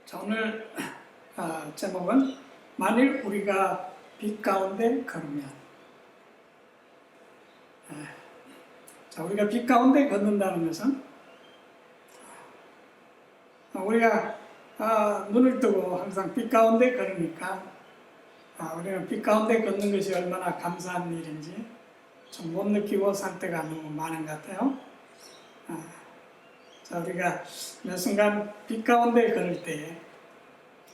자, 오늘 제목은 만일 우리가 빛 가운데 걸으면. 자, 우리가 빛 가운데 걷는다는 것은 우리가 눈을 뜨고 항상 빛 가운데 걸으니까 우리는 빛 가운데 걷는 것이 얼마나 감사한 일인지 좀 못 느끼고 살 때가 너무 많은 것 같아요. 자, 우리가 몇 순간 빛 가운데 걸을 때에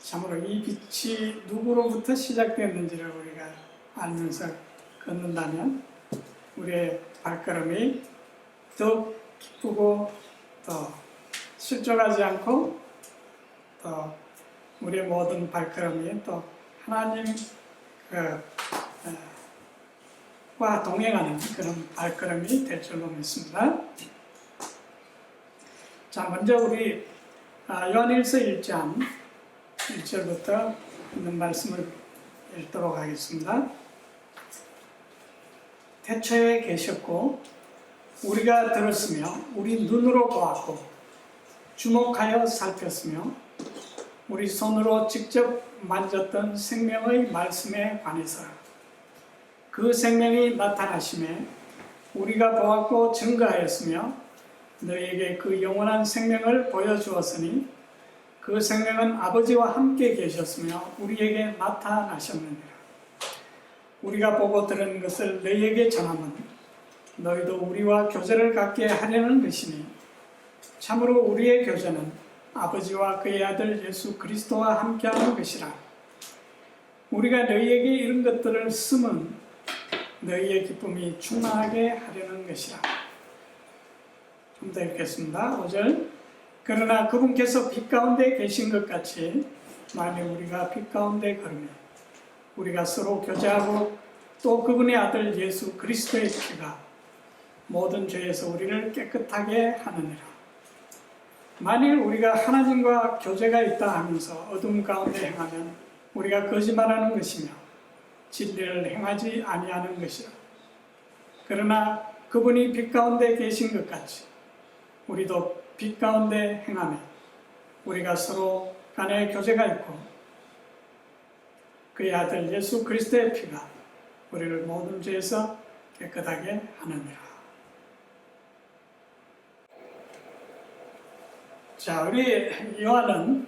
참으로 이 빛이 누구로부터 시작됐는지를 우리가 알면서 걷는다면 우리의 발걸음이 더욱 기쁘고 또 실족하지 않고 또 우리의 모든 발걸음이 또 하나님과 동행하는 그런 발걸음이 될 줄로 믿습니다. 자, 먼저 우리 요한일서 1장 1절부터 있는 말씀을 읽도록 하겠습니다. 태초에 계셨고 우리가 들었으며 우리 눈으로 보았고 주목하여 살폈으며 우리 손으로 직접 만졌던 생명의 말씀에 관해서 그 생명이 나타나심에 우리가 보았고 증거하였으며 너희에게 그 영원한 생명을 보여주었으니 그 생명은 아버지와 함께 계셨으며 우리에게 나타나셨느니라. 우리가 보고 들은 것을 너희에게 전하면 너희도 우리와 교제를 갖게 하려는 것이니 참으로 우리의 교제는 아버지와 그의 아들 예수 그리스도와 함께하는 것이라. 우리가 너희에게 이런 것들을 쓰면 너희의 기쁨이 충만하게 하려는 것이라. 좀 더 읽겠습니다. 5절. 그러나 그분께서 빛 가운데 계신 것 같이 만일 우리가 빛 가운데 걸으면 우리가 서로 교제하고 또 그분의 아들 예수 그리스도의 피가 모든 죄에서 우리를 깨끗하게 하느니라. 만일 우리가 하나님과 교제가 있다 하면서 어둠 가운데 행하면 우리가 거짓말하는 것이며 진리를 행하지 아니하는 것이라. 그러나 그분이 빛 가운데 계신 것 같이 우리도 빛 가운데 행하며 우리가 서로 간에 교제가 있고 그의 아들 예수 그리스도의 피가 우리를 모든 죄에서 깨끗하게 하느니라. 자, 우리 요한은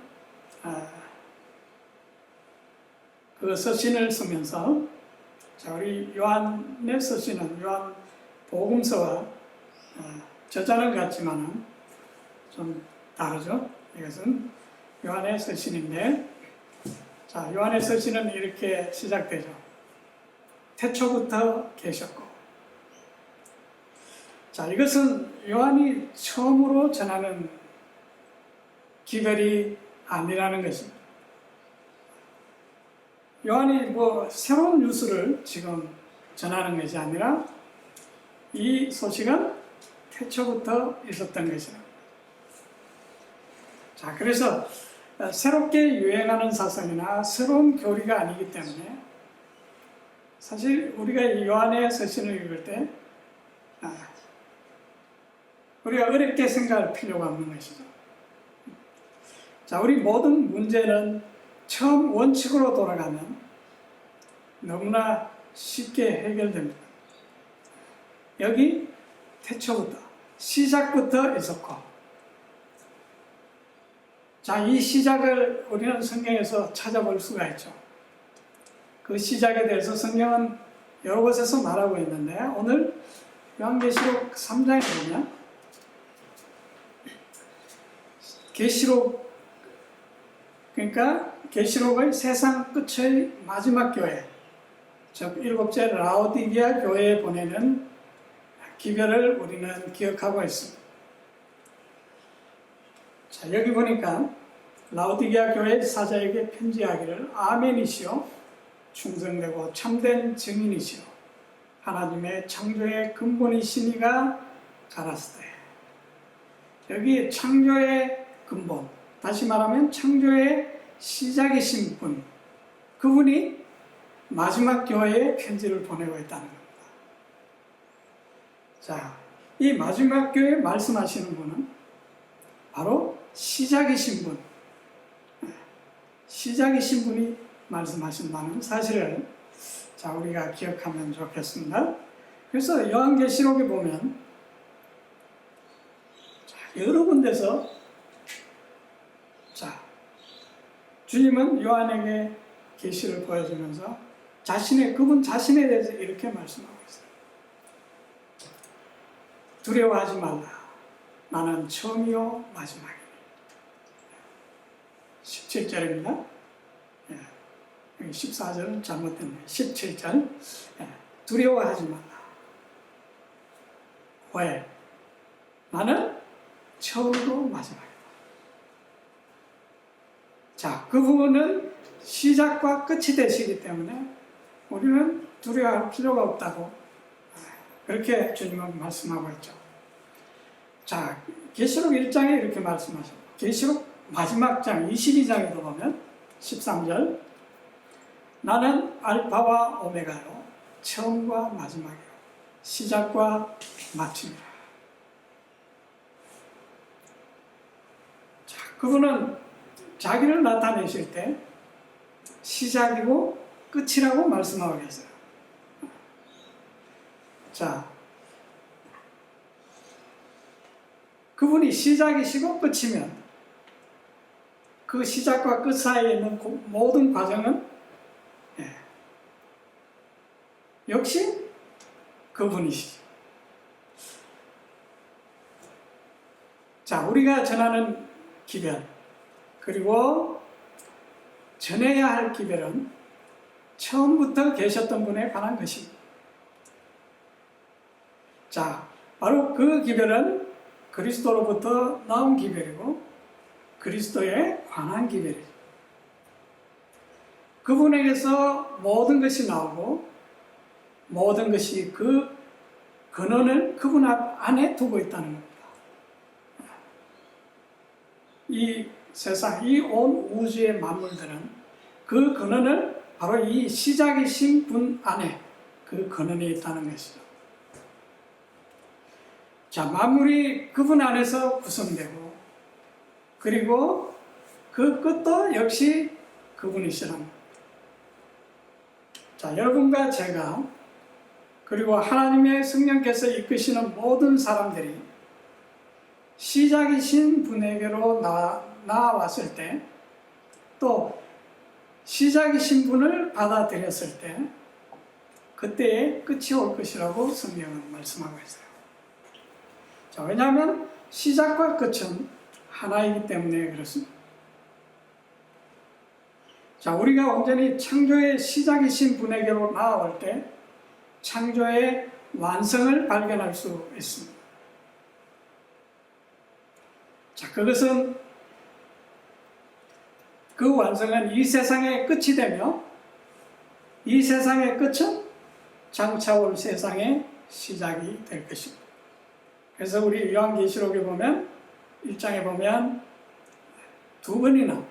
그 서신을 쓰면서 자, 우리 요한의 서신은 요한 복음서와 저자는 같지만은 좀 다르죠. 이것은 요한의 서신인데, 자, 요한의 서신은 이렇게 시작되죠. 태초부터 계셨고. 자, 이것은 요한이 처음으로 전하는 기별이 아니라는 것입니다. 요한이 새로운 뉴스를 지금 전하는 것이 아니라 이 소식은 태초부터 있었던 것이라. 자, 그래서 새롭게 유행하는 사상이나 새로운 교리가 아니기 때문에 사실 우리가 이 요한의 서신을 읽을 때 우리가 어렵게 생각할 필요가 없는 것이죠. 자, 우리 모든 문제는 처음 원칙으로 돌아가면 너무나 쉽게 해결됩니다. 여기 태초부터, 시작부터 있었고, 자, 이 시작을 우리는 성경에서 찾아볼 수가 있죠. 그 시작에 대해서 성경은 여러 곳에서 말하고 있는데, 오늘 요한계시록 3장에 보면, 계시록의 세상 끝의 마지막 교회, 즉 7째 라오디게아 교회에 보내는 기별을 우리는 기억하고 있습니다. 자, 여기 보니까 라오디게아 교회 사자에게 편지하기를 아멘이시오 충성되고 참된 증인이시오 하나님의 창조의 근본이시니가 가라사대. 여기 창조의 근본, 다시 말하면 창조의 시작이신 분, 그분이 마지막 교회에 편지를 보내고 있다는 겁니다. 자, 이 마지막 교회 말씀하시는 분은 바로 시작이신 분, 시작이신 분이 말씀하신다는 사실을 자, 우리가 기억하면 좋겠습니다. 그래서 요한계시록에 보면 자, 여러 군데서 자, 주님은 요한에게 계시를 보여주면서 그분 자신에 대해서 이렇게 말씀하고 있어요. 두려워하지 말라. 나는 처음이요 마지막이니. 17절입니다. 14절은 잘못됐네요. 17절. 두려워하지 말라. 왜? 나는 처음이고 마지막이다. 자, 그분은 시작과 끝이 되시기 때문에 우리는 두려워할 필요가 없다고 그렇게 주님은 말씀하고 있죠. 자, 계시록 1장에 이렇게 말씀하셨고 계시록 마지막 장 22장에도 보면 13절 나는 알파와 오메가요 처음과 마지막이요 시작과 마침이라. 자, 그분은 자기를 나타내실 때 시작이고 끝이라고 말씀하고 계세요. 자, 그분이 시작이시고 끝이면 그 시작과 끝 사이에 있는 모든 과정은 역시 그분이시죠. 자, 우리가 전하는 기별 그리고 전해야 할 기별은 처음부터 계셨던 분에 관한 것입니다. 자, 바로 그 기별은 그리스도로부터 나온 기별이고 그리스도에 관한 기별이죠. 그분에게서 모든 것이 나오고 모든 것이 그 근원을 그분 안에 두고 있다는 겁니다. 이 세상, 이 온 우주의 만물들은 그 근원을 바로 이 시작이신 분 안에 그 근원이 있다는 것이죠. 자, 만물이 그분 안에서 구성되고 그리고 그 끝도 역시 그분이시랍니다. 자, 여러분과 제가 그리고 하나님의 성령께서 이끄시는 모든 사람들이 시작이신 분에게로 나아왔을 때 또 시작이신 분을 받아들였을 때 그때의 끝이 올 것이라고 성경은 말씀하고 있어요. 자, 왜냐하면 시작과 끝은 하나이기 때문에 그렇습니다. 자, 우리가 온전히 창조의 시작이신 분에게로 나아올 때 창조의 완성을 발견할 수 있습니다. 자, 그것은 그 완성은 이 세상의 끝이 되며 이 세상의 끝은 장차 올 세상의 시작이 될 것입니다. 그래서 우리 요한계시록에 보면 1장에 보면 두 번이나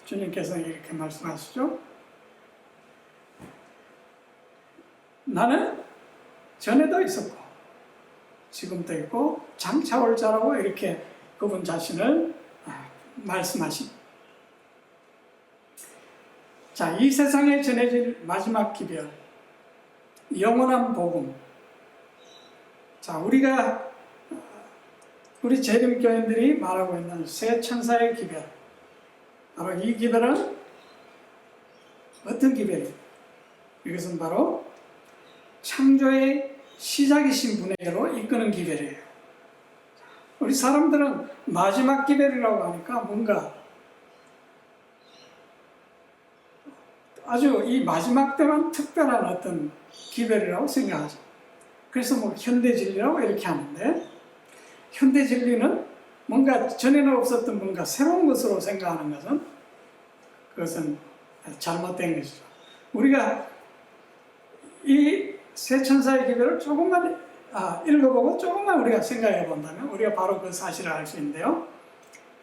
주님께서 이렇게 말씀하시죠. 나는 전에도 있었고 지금도 있고 장차 올 자라고 이렇게 그분 자신을 말씀하십니다. 자, 이 세상에 전해질 마지막 기별, 영원한 복음. 자, 우리 재림교인들이 말하고 있는 새 천사의 기별. 바로 이 기별은 어떤 기별이에요? 이것은 바로 창조의 시작이신 분에게로 이끄는 기별이에요. 우리 사람들은 마지막 기별이라고 하니까 뭔가 아주 이 마지막 때만 특별한 어떤 기별이라고 생각하죠. 그래서 뭐 현대진리라고 이렇게 하는데 현대진리는 뭔가 전에는 없었던 뭔가 새로운 것으로 생각하는 그것은 잘못된 것이죠. 우리가 이 새천사의 기별을 조금만 읽어보고 조금만 우리가 생각해 본다면 우리가 바로 그 사실을 알 수 있는데요.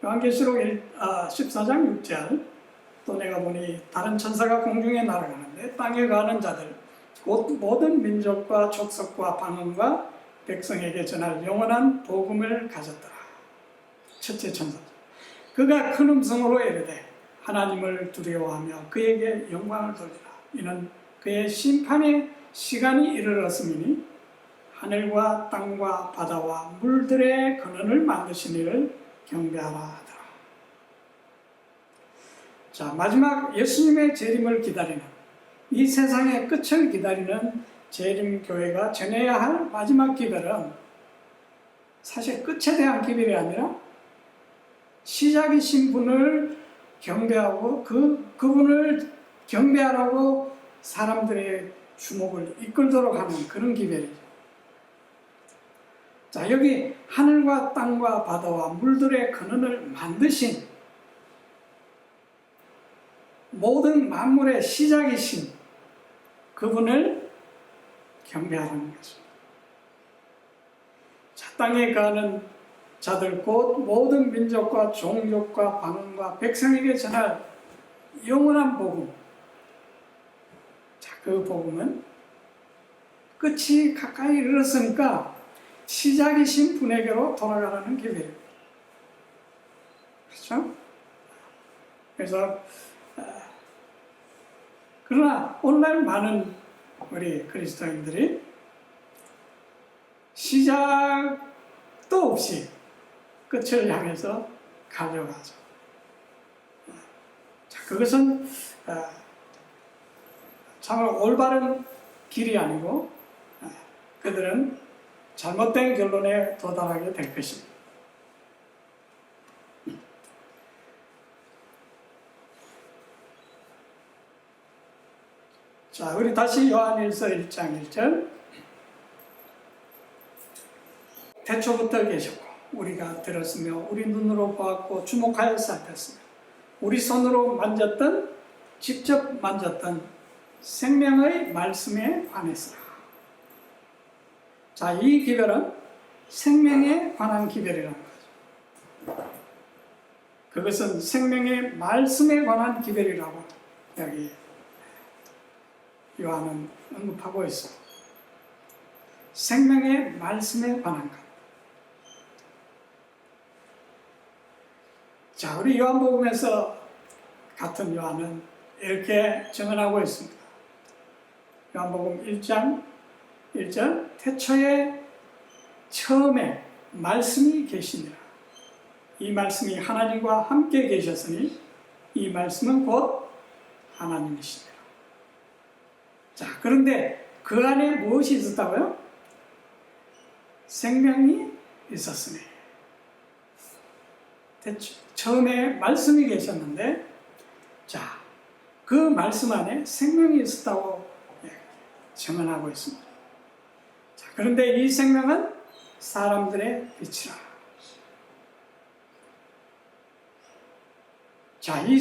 요한계시록 14장 6절 또 내가 보니 다른 천사가 공중에 날아가는데 땅에 가는 자들 곧 모든 민족과 족속과 방언과 백성에게 전할 영원한 복음을 가졌더라. 첫째 천사. 그가 큰 음성으로 이르되 하나님을 두려워하며 그에게 영광을 돌리라. 이는 그의 심판의 시간이 이르렀음이니 하늘과 땅과 바다와 물들의 근원을 만드신 이를 경배하라 하더라. 자, 마지막 예수님의 재림을 기다리는, 이 세상의 끝을 기다리는 재림교회가 전해야 할 마지막 기별은 사실 끝에 대한 기별이 아니라 시작이신 분을 경배하고 그분을 경배하라고 사람들의 주목을 이끌도록 하는 그런 기별이죠. 자, 여기 하늘과 땅과 바다와 물들의 근원을 만드신, 모든 만물의 시작이신 그분을 경배하는 것입니다. 자, 땅에 가는 자들 곧 모든 민족과 종족과 방언과 백성에게 전할 영원한 복음. 자, 그 복음은 끝이 가까이 이르렀으니까 시작이신 분에게로 돌아가라는 기회입니다. 그렇죠? 그래서 그러나 오늘날 많은 우리 그리스도인들이 시작도 없이 끝을 향해서 가려고 하죠. 자, 그것은 정말 올바른 길이 아니고 그들은 잘못된 결론에 도달하게 될 것입니다. 자, 우리 다시 요한일서 1장 1절. 태초부터 계셨고 우리가 들었으며 우리 눈으로 보았고 주목하여 살폈으며 우리 손으로 만졌던, 직접 만졌던 생명의 말씀에 관해서. 자, 이 기별은 생명에 관한 기별이라는 거죠. 그것은 생명의 말씀에 관한 기별이라고 여기 요한은 언급하고 있습니다. 생명의 말씀에 관한 것. 자, 우리 요한복음에서 같은 요한은 이렇게 증언하고 있습니다. 요한복음 1장 1절. 태초에 처음에 말씀이 계시니라. 이 말씀이 하나님과 함께 계셨으니 이 말씀은 곧 하나님이시니라. 자, 그런데 그 안에 무엇이 있었다고요? 생명이 있었으니. 처음에 말씀이 계셨는데, 자, 그 말씀 안에 생명이 있었다고 증언하고 있습니다. 자, 그런데 이 생명은 사람들의 빛이라. 자, 이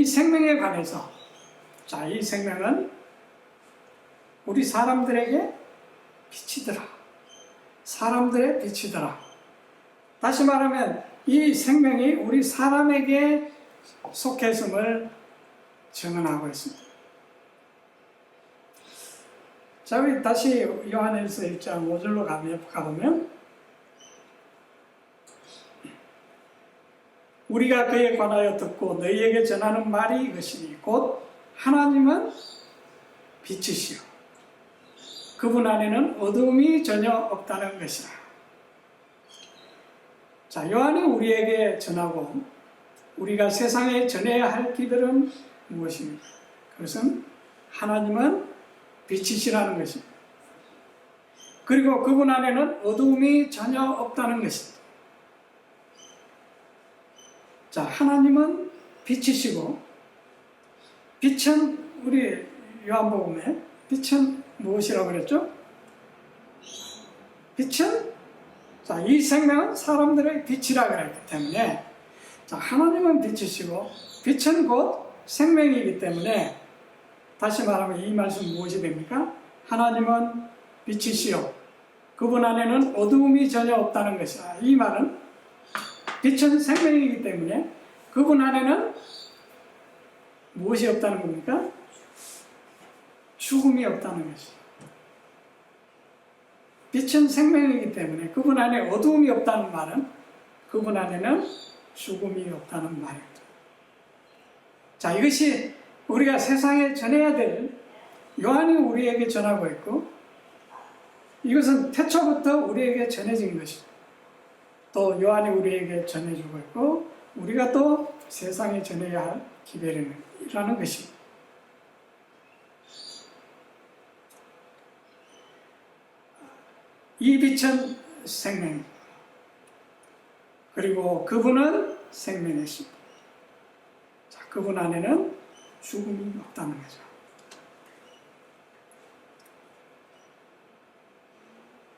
생명에 관해서, 자, 이 생명은 우리 사람들에게 빛이더라. 사람들의 빛이더라. 다시 말하면 이 생명이 우리 사람에게 속했음을 증언하고 있습니다. 자, 우리 다시 요한일서 1장 5절로 가보면 우리가 그에 관하여 듣고 너희에게 전하는 말이 이것이니 곧 하나님은 빛이시요 그분 안에는 어둠이 전혀 없다는 것이라. 자, 요한이 우리에게 전하고 우리가 세상에 전해야 할 기별은 무엇입니까? 그것은 하나님은 빛이시라는 것입니다. 그리고 그분 안에는 어둠이 전혀 없다는 것입니다. 자, 하나님은 빛이시고 빛은 우리 요한복음에 빛은 무엇이라고 그랬죠? 빛은, 자, 이 생명은 사람들의 빛이라 그랬기 때문에, 자, 하나님은 빛이시고 빛은 곧 생명이기 때문에, 다시 말하면 이 말씀 무엇이 됩니까? 하나님은 빛이시요 그분 안에는 어두움이 전혀 없다는 것이다. 이 말은 빛은 생명이기 때문에 그분 안에는 무엇이 없다는 겁니까? 죽음이 없다는 것이죠. 빛은 생명이기 때문에 그분 안에 어두움이 없다는 말은 그분 안에는 죽음이 없다는 말입니다. 자, 이것이 우리가 세상에 전해야 될, 요한이 우리에게 전하고 있고, 이것은 태초부터 우리에게 전해진 것이죠. 또 요한이 우리에게 전해주고 있고, 우리가 또 세상에 전해야 할 기별이라는 것입니다. 이 빛은 생명입니다. 그리고 그분은 생명이십니다. 자, 그분 안에는 죽음이 없다는 거죠.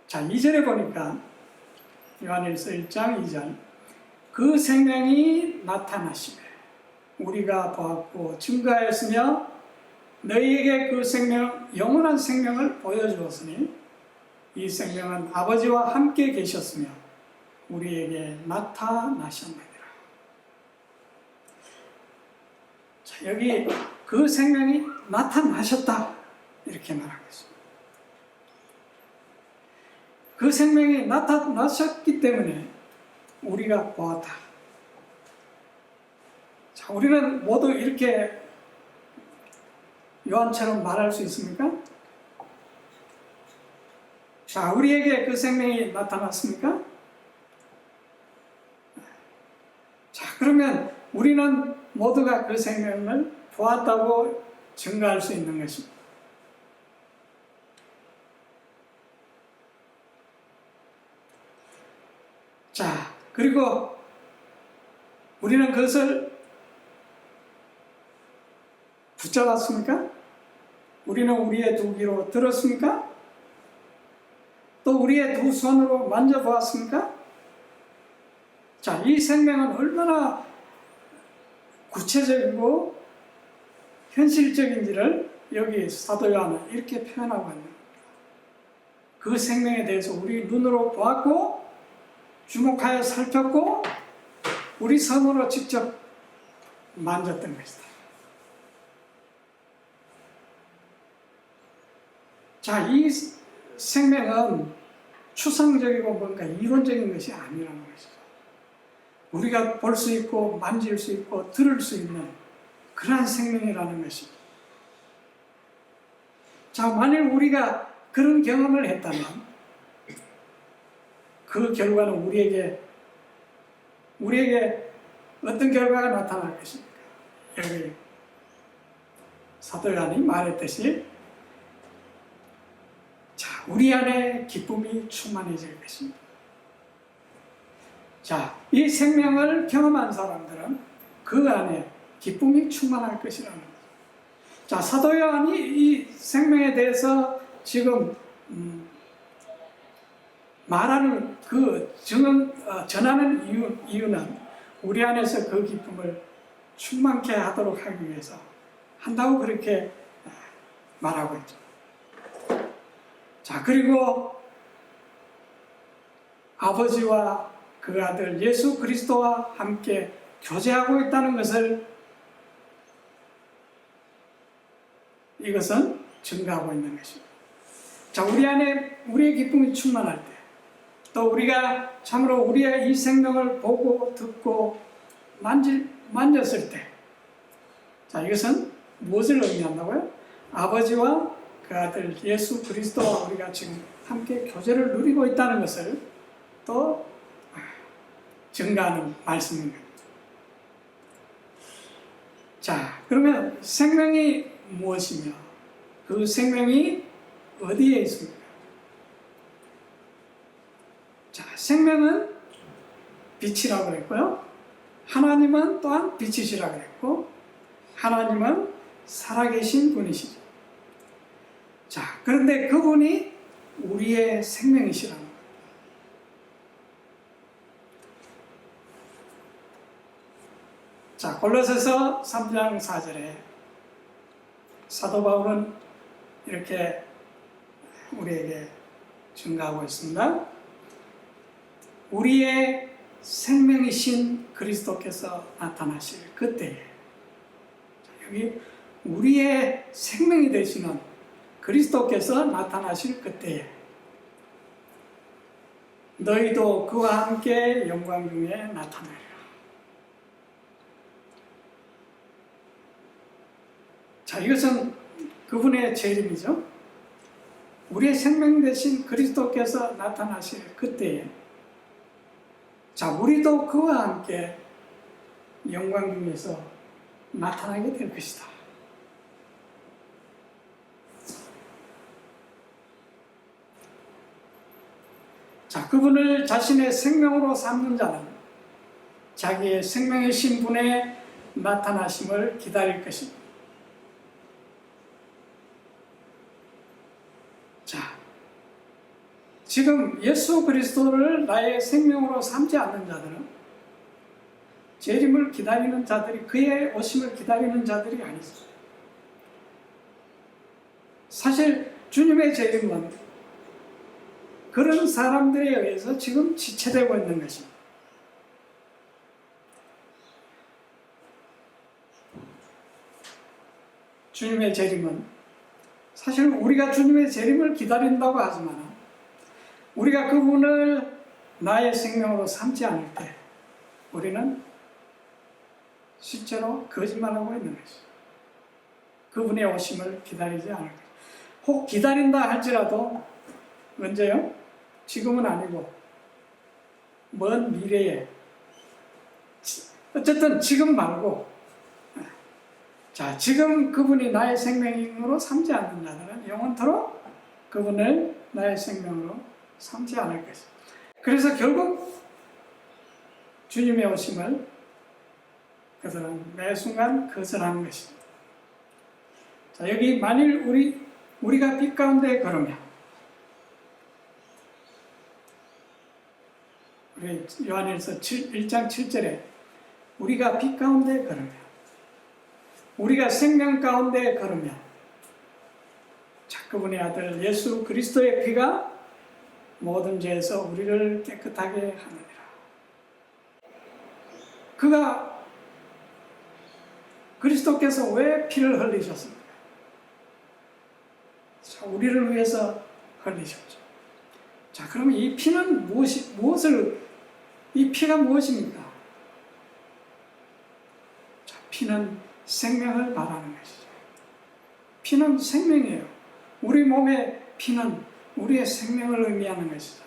자, 2절에 보니까 요한일서 1장 2절, 그 생명이 나타나시매 우리가 보았고 증거하였으며 너희에게 그 생명, 영원한 생명을 보여주었으니 이 생명은 아버지와 함께 계셨으며 우리에게 나타나셨느니라. 자, 여기 그 생명이 나타나셨다 이렇게 말하고 있습니다. 그 생명이 나타나셨기 때문에 우리가 보았다. 자, 우리는 모두 이렇게 요한처럼 말할 수 있습니까? 자, 우리에게 그 생명이 나타났습니까? 자, 그러면 우리는 모두가 그 생명을 보았다고 증거할 수 있는 것입니다. 자, 그리고 우리는 그것을 붙잡았습니까? 우리는 우리의 두 귀로 들었습니까? 또 우리의 두 손으로 만져보았습니까? 자, 이 생명은 얼마나 구체적이고 현실적인지를 여기 사도 요한은 이렇게 표현하고 있는 겁니다. 그 생명에 대해서 우리 눈으로 보았고 주목하여 살폈고 우리 손으로 직접 만졌던 것이다. 자, 이 생명은 추상적이고 뭔가 이론적인 것이 아니라는 것이죠. 우리가 볼 수 있고 만질 수 있고 들을 수 있는 그러한 생명이라는 것입니다. 자, 만일 우리가 그런 경험을 했다면 그 결과는 우리에게 어떤 결과가 나타날 것입니까? 여기 사도 요한이 말했듯이 자, 우리 안에 기쁨이 충만해질 것입니다. 자, 이 생명을 경험한 사람들은 그 안에 기쁨이 충만할 것이라는 거죠. 자, 사도 요한이 이 생명에 대해서 지금 말하는 전하는 이유는 우리 안에서 그 기쁨을 충만케 하도록 하기 위해서 한다고 그렇게 말하고 있죠. 자, 그리고 아버지와 그 아들 예수 그리스도와 함께 교제하고 있다는 것을 이것은 증거하고 있는 것입니다. 자, 우리 안에 우리의 기쁨이 충만할 때, 또 우리가 참으로 우리의 이 생명을 보고 듣고 만졌을 때, 자, 이것은 무엇을 의미한다고요? 아버지와 그 아들 예수 그리스도와 우리가 지금 함께 교제를 누리고 있다는 것을 또 증거하는 말씀입니다. 자, 그러면 생명이 무엇이며 그 생명이 어디에 있습니까? 자, 생명은 빛이라고 그랬고요. 하나님은 또한 빛이시라고 그랬고 하나님은 살아계신 분이시죠. 자, 그런데 그분이 우리의 생명이시라는 거예요. 자, 골로새서 3장 4절에 사도 바울은 이렇게 우리에게 증가하고 있습니다. 우리의 생명이신 그리스도께서 나타나실 그때에, 여기 우리의 생명이 되시는 그리스도께서 나타나실 그때에 너희도 그와 함께 영광 중에 나타나리라. 자, 이것은 그분의 재림이죠. 우리의 생명 대신 그리스도께서 나타나실 그때에, 자, 우리도 그와 함께 영광 중에서 나타나게 될 것이다. 자, 그분을 자신의 생명으로 삼는 자는 자기의 생명의 신분에 나타나심을 기다릴 것입니다. 자, 지금 예수 그리스도를 나의 생명으로 삼지 않는 자들은 재림을 기다리는 자들이, 그의 오심을 기다리는 자들이 아니죠. 사실 주님의 재림은 그런 사람들에 의해서 지금 지체되고 있는 것입니다. 주님의 재림은 사실 우리가 주님의 재림을 기다린다고 하지만 우리가 그분을 나의 생명으로 삼지 않을 때 우리는 실제로 거짓말하고 있는 것이죠. 그분의 오심을 기다리지 않을 것. 혹 기다린다 할지라도 언제요? 지금은 아니고 먼 미래에, 어쨌든 지금 말고, 자, 지금 그분이 나의 생명으로 삼지 않는 자들은 영원토록 그분을 나의 생명으로 삼지 않을 것입니다. 그래서 결국 주님의 오심을 그들은 매 순간 거절하는 것입니다. 자, 여기 만일 우리가 빛 가운데 걸으면, 우리 요한일서 1장 7절에 우리가 빛 가운데 걸으면, 우리가 생명 가운데 걸으면, 자, 그분의 아들 예수 그리스도의 피가 모든 죄에서 우리를 깨끗하게 하느니라. 그리스도께서 왜 피를 흘리셨습니까? 자, 우리를 위해서 흘리셨죠. 자, 그러면 이 피는 이 피가 무엇입니까? 자, 피는 생명을 말하는 것이죠. 피는 생명이에요. 우리 몸의 피는 우리의 생명을 의미하는 것이죠.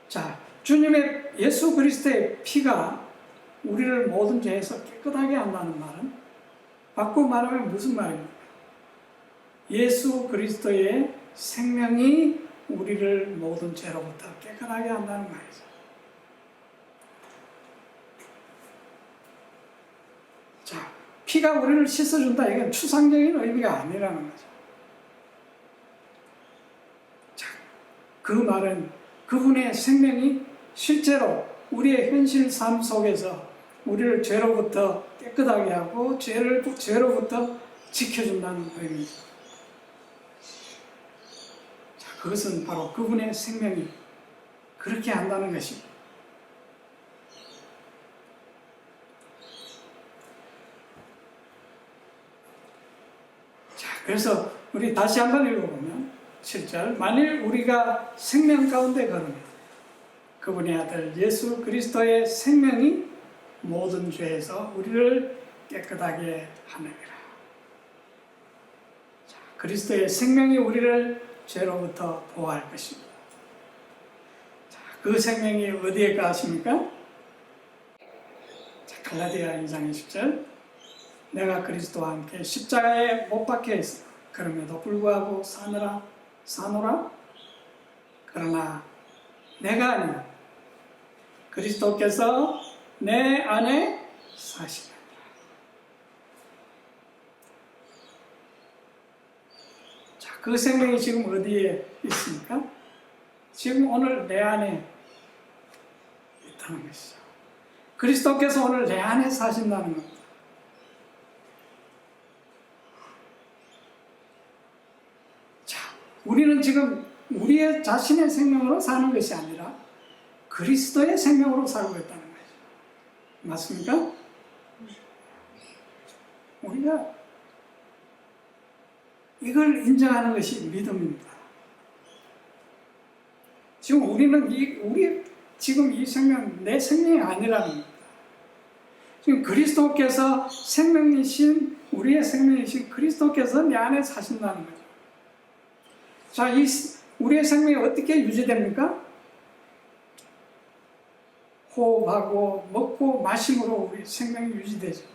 자, 주님의 예수 그리스도의 피가 우리를 모든 죄에서 깨끗하게 한다는 말은 바꾸어 말하면 무슨 말입니까? 예수 그리스도의 생명이 우리를 모든 죄로부터 깨끗하게 한다는 말이죠. 자, 피가 우리를 씻어준다. 이건 추상적인 의미가 아니라는 거죠. 자, 그 말은 그분의 생명이 실제로 우리의 현실 삶 속에서 우리를 죄로부터 깨끗하게 하고 죄로부터 지켜준다는 의미입니다. 자, 그것은 바로 그분의 생명이 그렇게 한다는 것입니다. 자, 그래서 우리 다시 한번 읽어보면 7절, 만일 우리가 생명 가운데 걸으면 그분의 아들 예수 그리스도의 생명이 모든 죄에서 우리를 깨끗하게 하느니라. 자, 그리스도의 생명이 우리를 죄로부터 보호할 것입니다. 자, 그 생명이 어디에 가십니까? 자, 갈라디아 2장 20절, 내가 그리스도와 함께 십자가에 못 박혀 있어 그럼에도 불구하고 사노라 그러나 내가 아니라 그리스도께서 내 안에 사시느니라. 자, 그 생명이 지금 어디에 있습니까? 지금 오늘 내 안에 있다는 것이죠. 그리스도께서 오늘 내 안에 사신다는 겁니다. 자, 우리는 지금 우리의 자신의 생명으로 사는 것이 아니라 그리스도의 생명으로 살고 있다는 거죠. 맞습니까? 우리가 이걸 인정하는 것이 믿음입니다. 지금 우리는 우리 지금 이 생명, 내 생명이 아니라는 겁니다. 지금 그리스도께서 생명이신, 우리의 생명이신 그리스도께서 내 안에 사신다는 거죠. 자, 우리의 생명이 어떻게 유지됩니까? 호흡하고 먹고 마심으로 우리 생명이 유지되죠.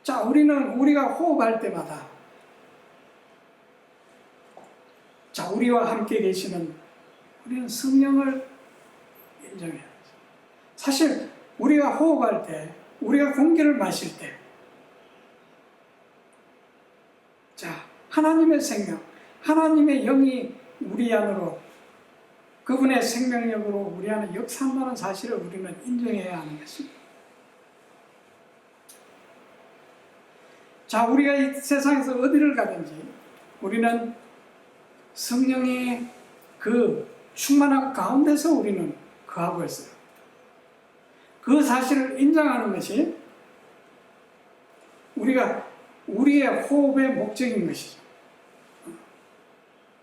자, 우리가 호흡할 때마다, 자, 우리와 함께 계시는, 우리는 성령을 인정해야 되죠. 사실 우리가 호흡할 때, 우리가 공기를 마실 때, 자, 하나님의 생명, 하나님의 영이 우리 안으로, 그분의 생명력으로 우리 안에 역사한다는 사실을 우리는 인정해야 하는 것입니다. 자, 우리가 이 세상에서 어디를 가든지 우리는 성령의 그 충만함 가운데서 우리는 거하고 있어요. 그 사실을 인정하는 것이 우리의 호흡의 목적인 것이죠.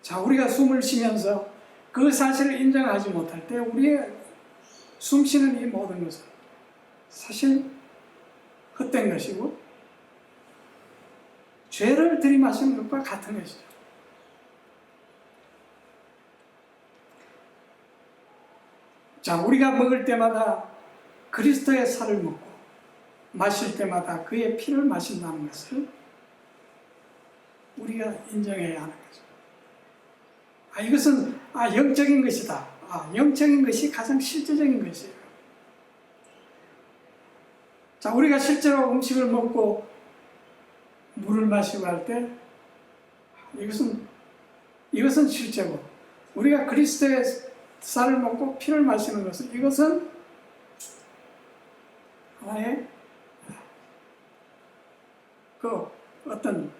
자, 우리가 숨을 쉬면서 그 사실을 인정하지 못할 때 우리의 숨쉬는 이 모든 것은 사실 헛된 것이고 죄를 들이마시는 것과 같은 것이죠. 자, 우리가 먹을 때마다 그리스도의 살을 먹고 마실 때마다 그의 피를 마신다는 것을 우리가 인정해야 하는 거죠. 이것은 영적인 것이다. 영적인 것이 가장 실제적인 것이에요. 자, 우리가 실제로 음식을 먹고 물을 마시고 할 때 이것은 실제고, 우리가 그리스도의 쌀을 먹고 피를 마시는 것은 이것은 하나의 그 어떤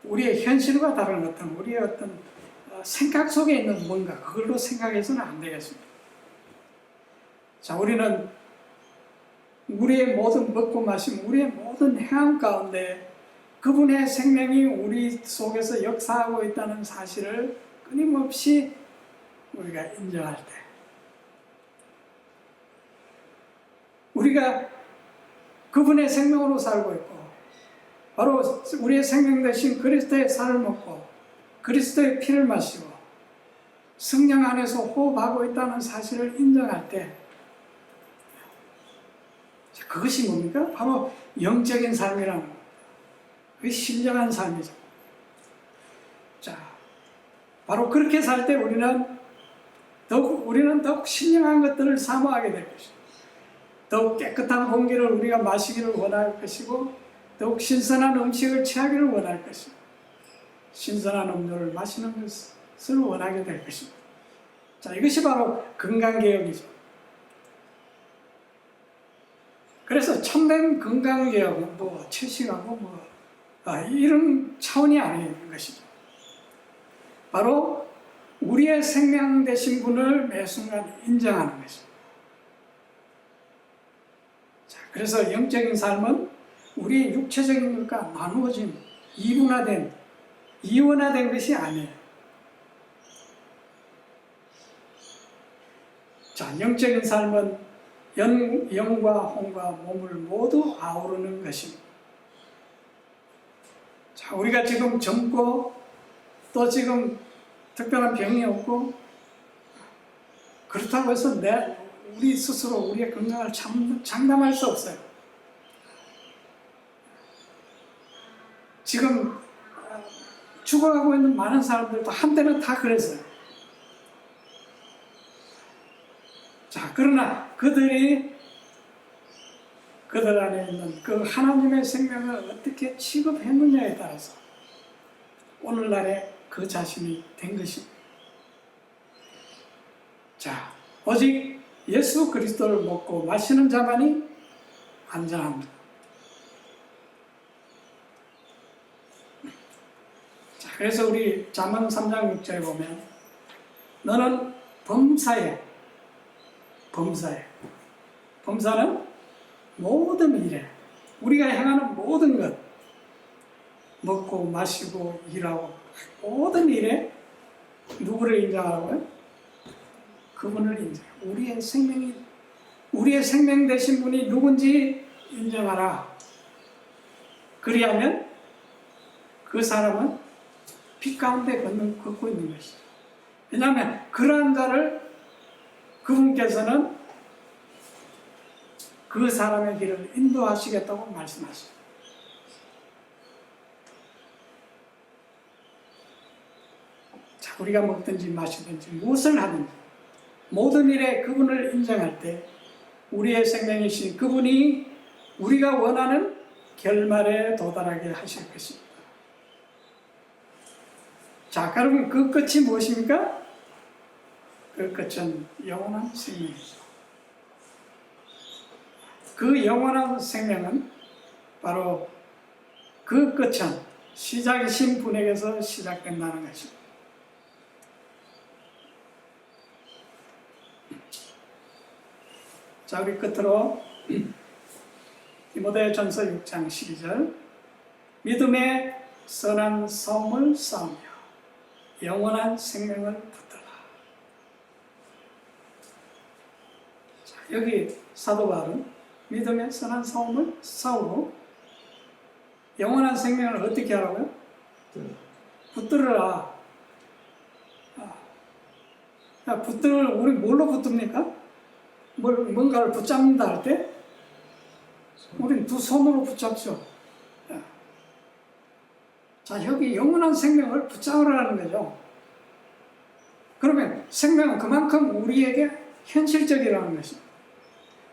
우리의 현실과 다른 어떤 우리의 어떤 생각 속에 있는 뭔가, 그걸로 생각해서는 안 되겠습니다. 자, 우리는 우리의 모든 먹고 마심, 우리의 모든 행함 가운데 그분의 생명이 우리 속에서 역사하고 있다는 사실을 끊임없이 우리가 인정할 때, 우리가 그분의 생명으로 살고 있고 바로 우리의 생명 대신 그리스도의 살을 먹고 그리스도의 피를 마시고 성령 안에서 호흡하고 있다는 사실을 인정할 때, 그것이 뭡니까? 바로 영적인 삶이라는 겁니다. 그게 신령한 삶이죠. 자, 바로 그렇게 살 때 우리는 더욱 신령한 것들을 사모하게 될 것입니다. 더욱 깨끗한 공기를 우리가 마시기를 원할 것이고, 더욱 신선한 음식을 취하기를 원할 것이고, 신선한 음료를 마시는 것을 원하게 될 것입니다. 자, 이것이 바로 건강개혁이죠. 그래서 참된 건강개혁은 채식하고 이런 차원이 아닌 것이죠. 바로 우리의 생명 되신 분을 매 순간 인정하는 것입니다. 자, 그래서 영적인 삶은 우리의 육체적인 것과 나누어진, 이원화된 것이 아니에요. 자, 영적인 삶은 영과 혼과 몸을 모두 아우르는 것입니다. 자, 우리가 지금 젊고 또 지금 특별한 병이 없고 그렇다고 해서 우리 스스로 우리의 건강을 장담할 수 없어요. 지금 죽어가고 있는 많은 사람들도 한때는 다 그랬어요. 자, 그러나 그들 안에 있는 그 하나님의 생명을 어떻게 취급했느냐에 따라서 오늘날의 그 자신이 된 것입니다. 자, 오직 예수 그리스도를 먹고 마시는 자만이 안전합니다. 자, 그래서 우리 잠언 3장 6절에 보면 너는 범사는 모든 일에, 우리가 행하는 모든 것, 먹고 마시고 일하고 모든 일에 누구를 인정하라고요? 그분을 인정. 우리의 생명 되신 분이 누군지 인정하라. 그리하면 그 사람은 빛 가운데 걷고 있는 것이죠. 왜냐하면 그러한 자를 그분께서는 그 사람의 길을 인도하시겠다고 말씀하시죠. 자, 우리가 먹든지 마시든지 무엇을 하든지 모든 일에 그분을 인정할 때 우리의 생명이신 그분이 우리가 원하는 결말에 도달하게 하실 것입니다. 자, 그러면 그 끝이 무엇입니까? 그 끝은 영원한 생명이죠. 그 영원한 생명은 바로 그 끝은 시작이신 분에게서 시작된다는 것입니다. 자, 우리 끝으로 디모데전서 6장 12절 믿음의 선한 싸움을 싸우며 영원한 생명을 붙들라. 자, 여기 사도 바울은 믿음의 선한 싸움을 싸우고 영원한 생명을 어떻게 하라고요? 붙들어라. 우리 뭘로 붙듭니까? 뭔가를 붙잡는다 할 때 우리는 두 손으로 붙잡죠. 자, 여기 영원한 생명을 붙잡으라는 거죠. 그러면 생명은 그만큼 우리에게 현실적이라는 것입니다.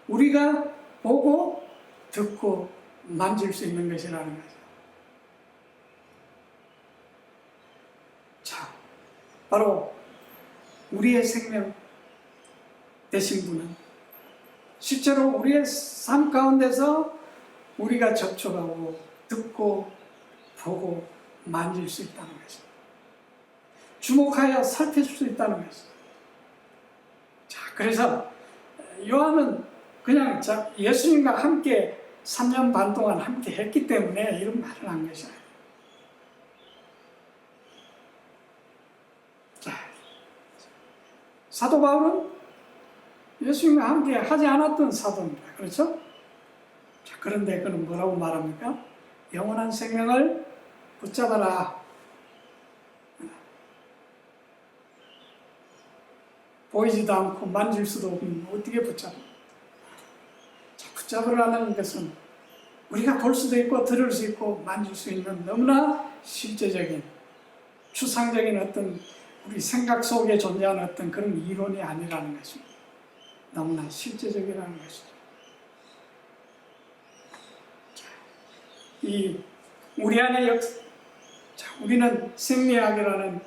우리가 보고 듣고 만질 수 있는 것이라는 거죠. 자, 바로 우리의 생명 되신 분은 실제로 우리의 삶 가운데서 우리가 접촉하고 듣고 보고 만질 수 있다는 것입니다. 주목하여 살필 수 있다는 것입니다. 자, 그래서 요한은 그냥 예수님과 함께 3년 반 동안 함께 했기 때문에 이런 말을 한 것이에요. 자, 사도 바울은 예수님과 함께 하지 않았던 사도입니다. 그렇죠? 자, 그런데 그는 뭐라고 말합니까? 영원한 생명을 붙잡아라. 보이지도 않고 만질 수도 없는 어떻게 붙잡아? 자, 붙잡으라는 것은 우리가 볼 수도 있고 들을 수 있고 만질 수 있는 너무나 실제적인 추상적인 어떤 우리 생각 속에 존재하는 어떤 그런 이론이 아니라는 것입니다. 너무나 실제적이라는 것이죠. 자, 우리 안에 우리는 생리학이라는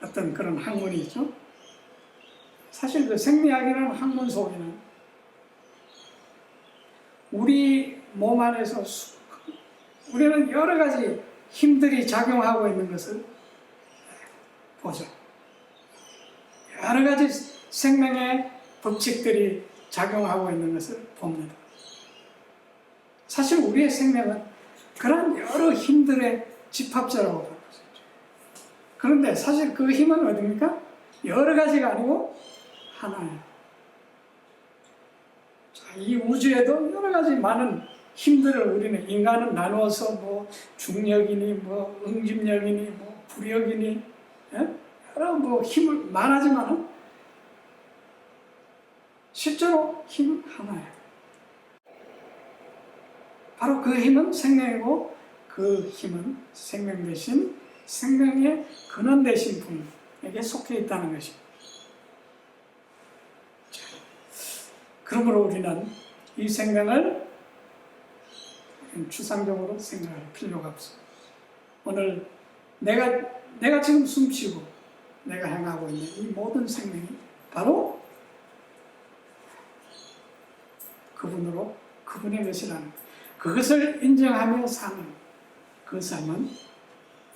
어떤 그런 학문이 있죠. 사실 그 생리학이라는 학문 속에는 우리 몸 안에서 우리는 여러 가지 힘들이 작용하고 있는 것을 보죠. 여러 가지 생명의 법칙들이 작용하고 있는 것을 봅니다. 사실 우리의 생명은 그런 여러 힘들의 집합체라고 볼 수 있죠. 그런데 사실 그 힘은 어디입니까? 여러 가지가 아니고 하나예요. 자, 이 우주에도 여러 가지 많은 힘들을 우리는 인간은 나누어서 뭐 중력이니 뭐 응집력이니 뭐 부력이니 여러 뭐 힘을 많아지만은 실제로 힘은 하나예요. 바로 그 힘은 생명이고 그 힘은 생명 대신 생명의 근원 되신 분에게 속해 있다는 것입니다. 그러므로 우리는 이 생명을 추상적으로 생각할 필요가 없습니다. 오늘 내가 지금 숨쉬고 내가 행하고 있는 이 모든 생명이 바로 그분으로 그분의 것이라는 것. 그것을 인정하며 사는 그 삶은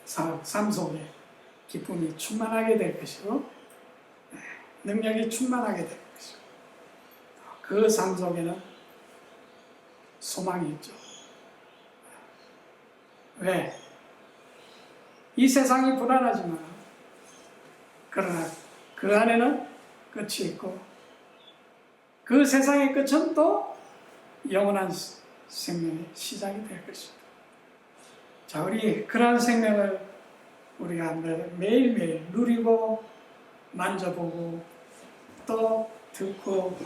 삶 속에 기쁨이 충만하게 될 것이고 능력이 충만하게 될 것이고 그 삶 속에는 소망이 있죠. 왜? 이 세상이 불안하지만 그러나 그 안에는 끝이 있고 그 세상의 끝은 또 영원한 생명의 시작이 될 것입니다. 자, 우리 그러한 생명을 우리가 매일매일 누리고 만져보고 또 듣고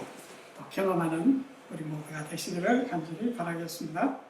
또 경험하는 우리 모두가 되시기를 간절히 바라겠습니다.